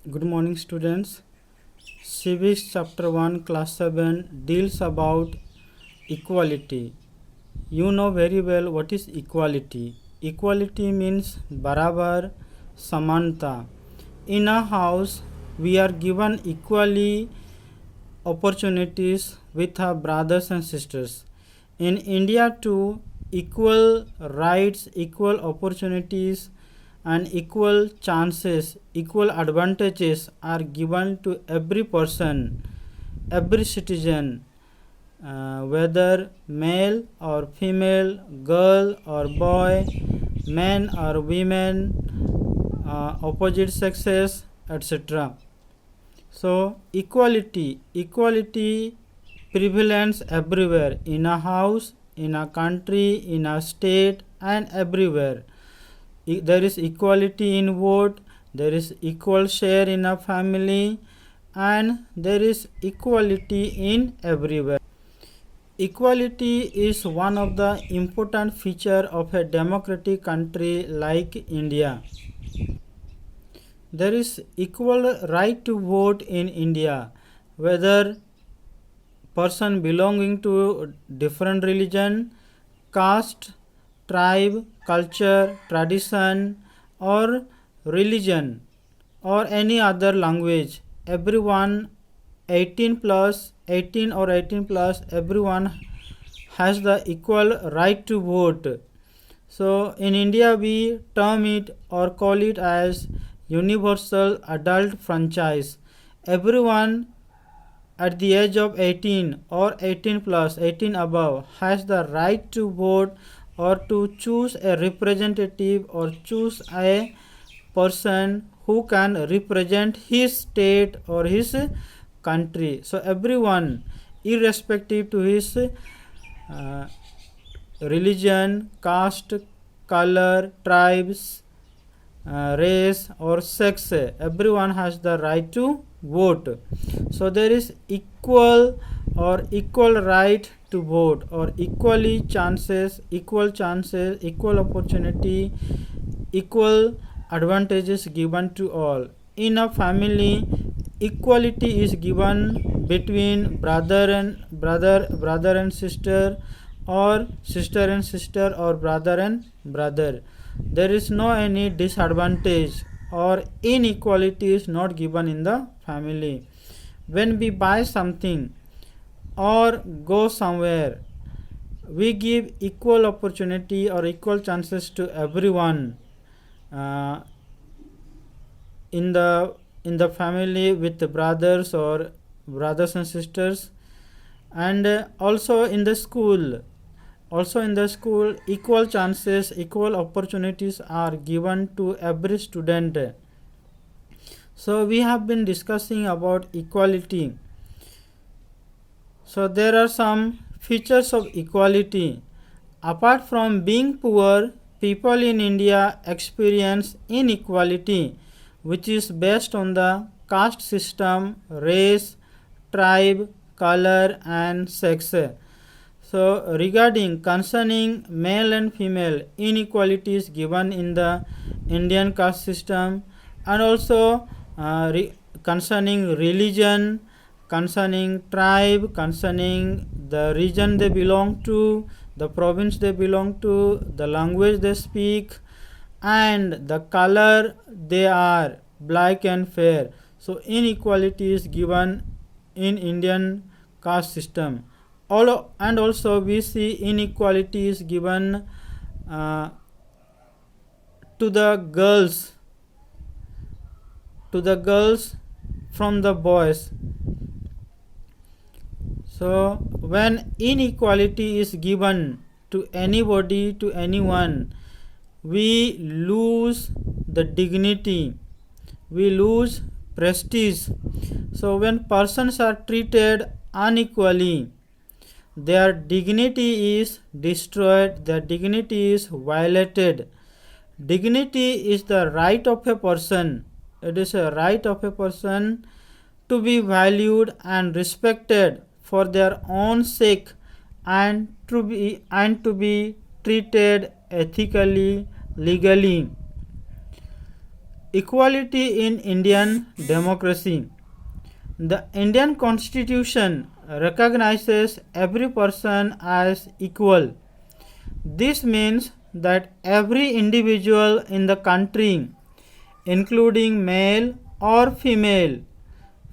Good morning, students. Civics chapter 1 class 7 deals about equality. You know very well what is equality. Equality means barabar, samanta. In a house, we are given equally opportunities with our brothers and sisters. In India too, equal rights, equal opportunities and equal chances, equal advantages are given to every person, every citizen, whether male or female, girl or boy, men or women, opposite sexes, etc. So equality prevalence everywhere, in a house, in a country, in a state and everywhere. There is equality in vote, there is equal share in a family, and there is equality in everywhere. Equality is one of the important feature of a democratic country like India. There is equal right to vote in India, whether person belonging to different religion, caste, tribe, culture, tradition or religion or any other language. Everyone 18 or 18 plus, everyone has the equal right to vote. So in India we term it or call it as universal adult franchise. Everyone at the age of 18 or 18 plus, 18 above, has the right to vote or to choose a representative or choose a person who can represent his state or his country. So everyone, irrespective to his religion, caste, color, tribes, race or sex, everyone has the right to vote. So there is equal or equal right to vote or equal chances, equal opportunity, equal advantages given to all. In a family, equality is given between brother and sister, or sister and sister, or brother and brother. There is no any disadvantage or inequality is not given in the family. When we buy something or go somewhere, we give equal opportunity or equal chances to everyone uh, in the family with the brothers or brothers and sisters, and also in the school. Also in the school, equal chances, equal opportunities are given to every student. So we have been discussing about equality. So there are some features of equality. Apart from being poor, people in India experience inequality, which is based on the caste system, race, tribe, color and sex. So regarding concerning male and female, inequality is given in the Indian caste system, and also concerning religion, concerning tribe, concerning the region they belong to, the province they belong to, the language they speak, and the color they are, black and fair. So inequality is given in Indian caste system. And also we see inequality is given uh, to the girls from the boys. So when inequality is given to anybody, to anyone, we lose the dignity, we lose prestige. So when persons are treated unequally, their dignity is destroyed, their dignity is violated. Dignity is the right of a person. It is a right of a person to be valued and respected for their own sake, and to be treated ethically, legally. Equality in Indian democracy. The Indian Constitution recognizes every person as equal. This means that every individual in the country, including male or female,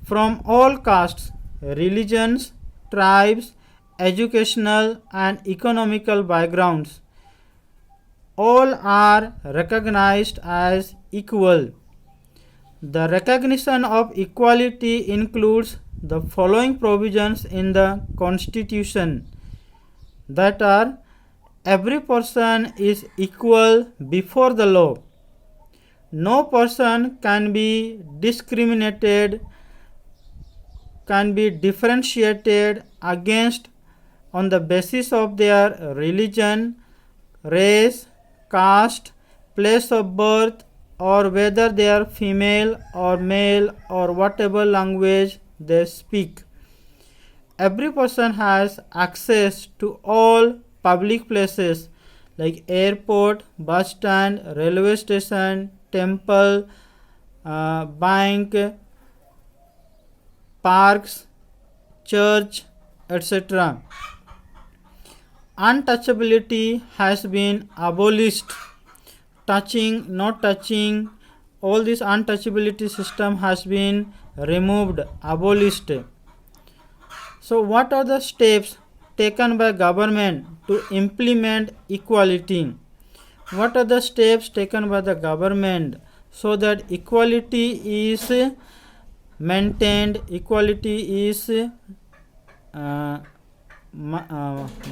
from all castes, religions, tribes, educational and economical backgrounds, all are recognized as equal. The recognition of equality includes the following provisions in the Constitution, that are: every person is equal before the law. No person can be discriminated, can be differentiated against on the basis of their religion, race, caste, place of birth, or whether they are female or male or whatever language they speak. Every person has access to all public places like airport, bus stand, railway station, temple, bank, parks, church, etc. Untouchability has been abolished. Touching, not touching, all this untouchability system has been removed, abolished. So what are the steps taken by government to implement equality? What are the steps taken by the government so that equality is maintained, equality is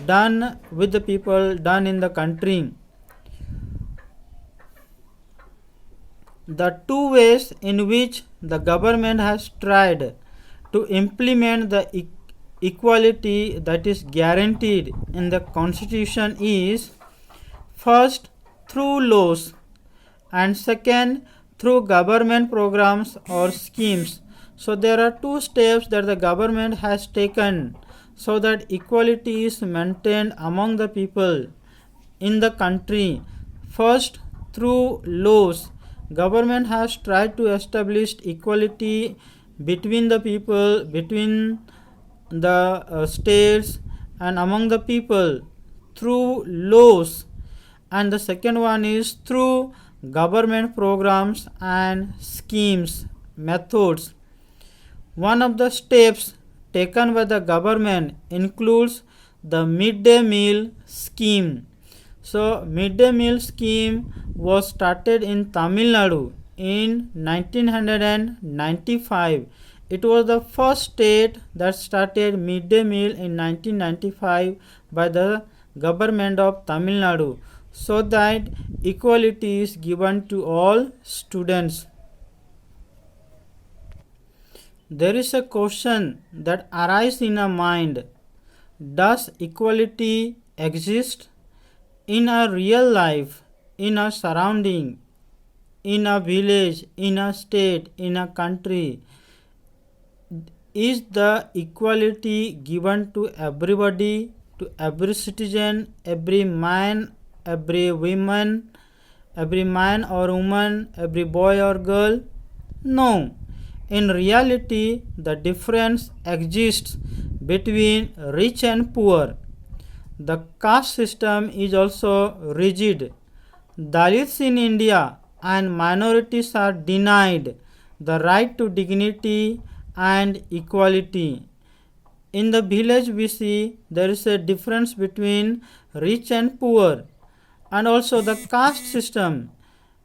done with the people, done in the country? The two ways in which the government has tried to implement the equality that is guaranteed in the Constitution is: first, through laws, and second, through government programs or schemes. So there are two steps that the government has taken so that equality is maintained among the people in the country. First, through laws. Government has tried to establish equality between the people, between the states and among the people through laws. And the second one is through government programs and schemes, methods. One of the steps taken by the government includes the midday meal scheme. So midday meal scheme was started in Tamil Nadu in 1995. It was the first state that started midday meal in 1995 by the government of Tamil Nadu, so that equality is given to all students. There is a question that arises in our mind: does equality exist in our real life, in our surrounding, in a village, in a state, in a country? Is the equality given to everybody, to every citizen, every man, every woman, every man or woman, every boy or girl? No. In reality, the difference exists between rich and poor. The caste system is also rigid. Dalits in India and minorities are denied the right to dignity and equality. In the village we see there is a difference between rich and poor. And also the caste system.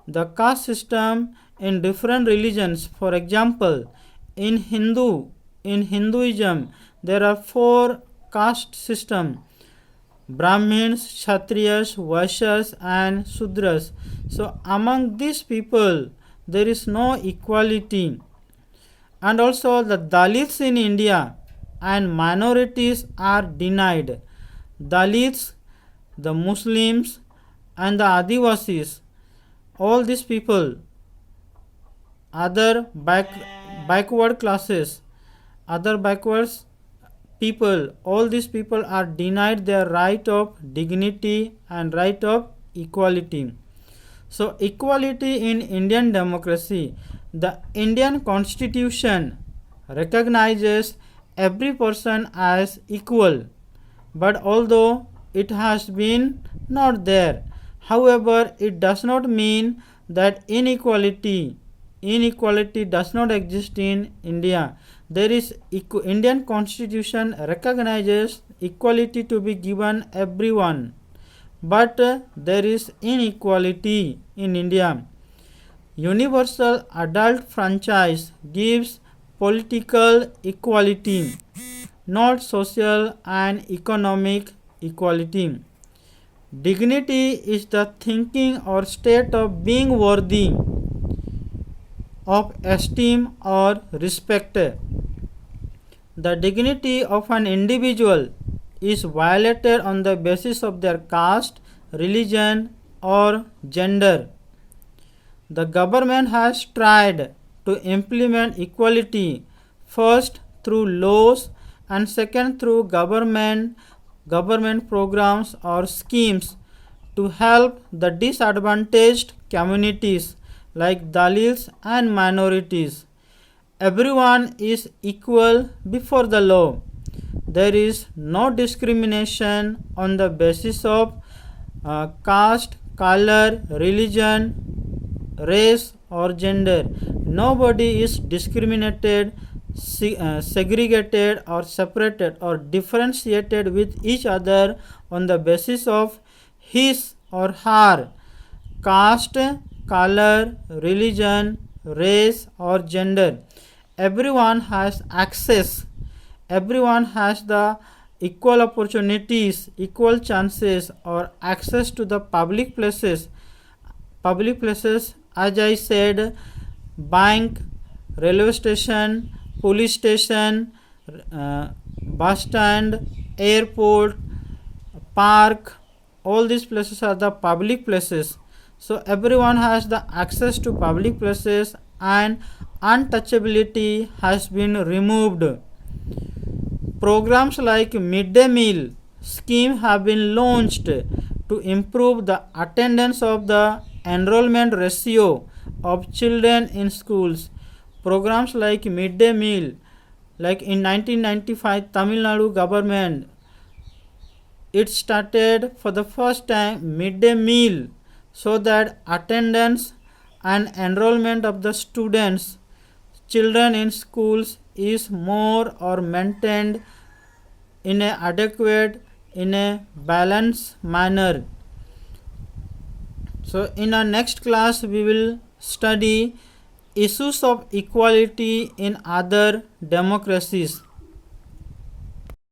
The caste system in different religions, for example, in Hinduism there are 4 caste systems: Brahmins, Kshatriyas, Vaishyas and Sudras. So among these people there is no equality. And also the Dalits in India and minorities are denied. Dalits, the Muslims and the Adivasis, all these people, other backward classes, other backwards people, all these people are denied their right of dignity and right of equality. So equality in Indian democracy. The Indian Constitution recognizes every person as equal, but although it has been not there, however, it does not mean that inequality does not exist in India. There is Indian Constitution recognizes equality to be given everyone, but there is inequality in India. Universal adult franchise gives political equality, not social and economic equality. Dignity is the thinking or state of being worthy of esteem or respect. The dignity of an individual is violated on the basis of their caste, religion, or gender. The government has tried to implement equality, first through laws and second through government programs or schemes to help the disadvantaged communities like Dalits and minorities. Everyone is equal before the law. There is no discrimination on the basis of caste, color, religion, race, or gender. Nobody is discriminated, segregated, or separated or differentiated with each other on the basis of his or her caste, color, religion, race, or gender. Everyone has access, everyone has the equal opportunities, equal chances, or access to the public places. Public places, as I said, bank, railway station, police station, bus stand, airport, park, all these places are the public places. So everyone has the access to public places and untouchability has been removed. Programs like midday meal scheme have been launched to improve the attendance of the enrollment ratio of children in schools. Programs like midday meal, like in 1995 Tamil Nadu government, it started for the first time midday meal so that attendance and enrollment of the students, children in schools is more or maintained in a adequate, in a balanced manner. So in our next class we will study issues of equality in other democracies.